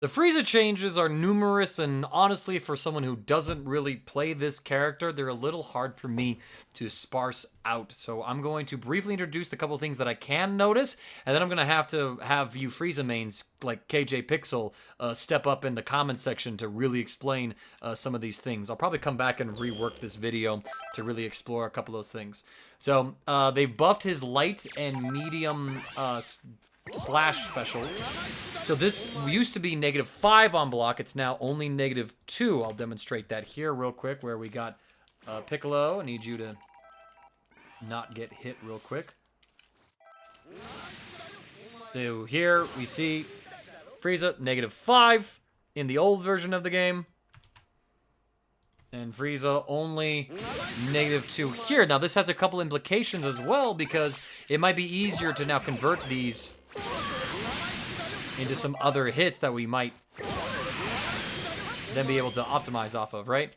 The Frieza changes are numerous, and honestly, for someone who doesn't really play this character, they're a little hard for me to sparse out. So I'm going to briefly introduce the couple of things that I can notice, and then I'm going to have you Frieza mains like KJ Pixel step up in the comment section to really explain some of these things. I'll probably come back and rework this video to really explore a couple of those things. So they've buffed his light and medium slash specials. So this used to be -5 on block. It's now only -2. I'll demonstrate that here real quick where we got Piccolo. I need you to not get hit real quick. So here we see Frieza, -5 in the old version of the game. And Frieza only -2 here. Now this has a couple implications as well because it might be easier to now convert these into some other hits that we might then be able to optimize off of, right?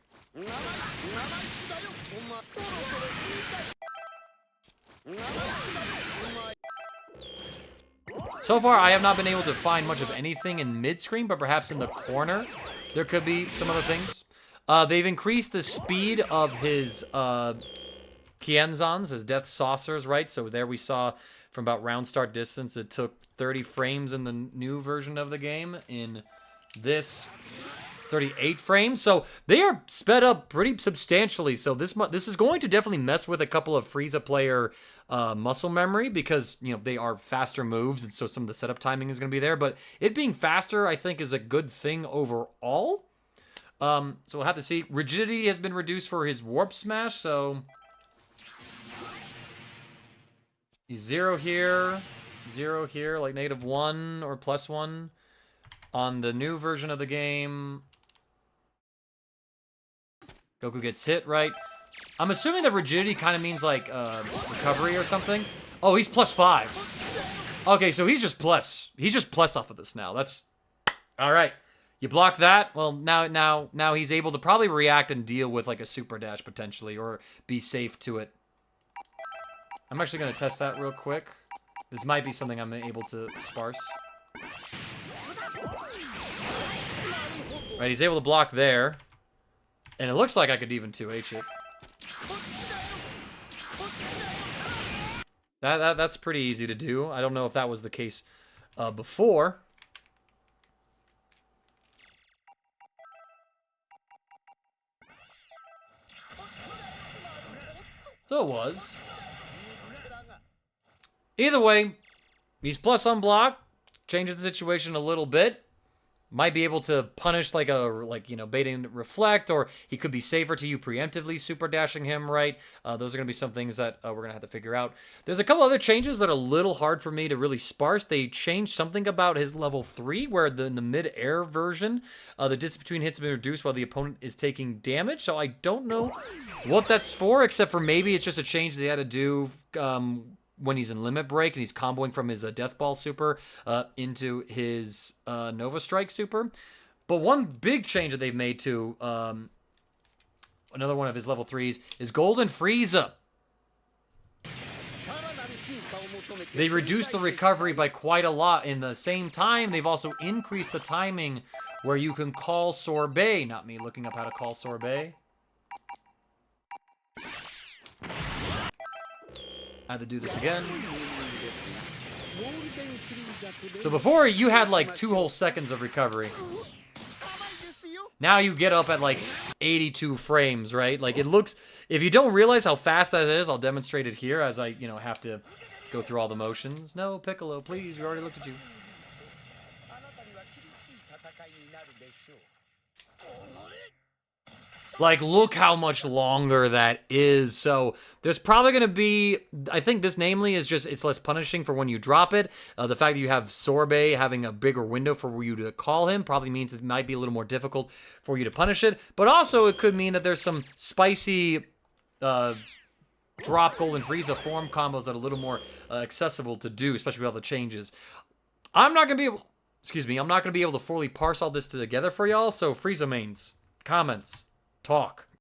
So far, I have not been able to find much of anything in mid-screen, but perhaps in the corner, there could be some other things. They've increased the speed of his Kienzans, his Death Saucers, right? So there we saw from about round start distance, it took 30 frames in the new version of the game. In this, 38 frames. So they are sped up pretty substantially. So this is going to definitely mess with a couple of Frieza player muscle memory because, you know, they are faster moves. And so some of the setup timing is going to be there. But it being faster, I think, is a good thing overall. So we'll have to see. Rigidity has been reduced for his Warp Smash. So he's 0 here, 0 here, like -1 or +1. On the new version of the game, Goku gets hit, right? I'm assuming that rigidity kind of means like recovery or something. Oh, he's +5. Okay, so he's just plus. He's just plus off of this now. That's all right. You block that. Well, now he's able to probably react and deal with like a super dash potentially, or be safe to it. I'm actually gonna test that real quick. This might be something I'm able to sparse. Right, he's able to block there. And it looks like I could even 2H it. That's pretty easy to do. I don't know if that was the case before. So it was. Either way, he's plus on block. Changes the situation a little bit. Might be able to punish like bait and reflect, or he could be safer to you preemptively super dashing him, right? Those are going to be some things that we're going to have to figure out. There's a couple other changes that are a little hard for me to really sparse. They changed something about his level 3, where in the mid-air version, the distance between hits has been reduced while the opponent is taking damage. So I don't know what that's for, except for maybe it's just a change they had to do when he's in Limit Break and he's comboing from his Death Ball super into his Nova Strike super. But one big change that they've made to another one of his level 3s is Golden Frieza. They reduced the recovery by quite a lot. In the same time, they've also increased the timing where you can call Sorbet. Not me looking up how to call Sorbet. I had to do this again. So before, you had like 2 whole seconds of recovery. Now you get up at like 82 frames, right? Like it looks, if you don't realize how fast that is, I'll demonstrate it here as I, have to go through all the motions. No, Piccolo, please, we already looked at you. Like, look how much longer that is. So there's probably going to be, I think this namely is just, it's less punishing for when you drop it. The fact that you have Sorbet having a bigger window for you to call him probably means it might be a little more difficult for you to punish it. But also it could mean that there's some spicy drop Golden Frieza form combos that are a little more accessible to do, especially with all the changes. I'm not going to be able, I'm not going to be able to fully parse all this together for y'all. So Frieza mains, comments. Talk.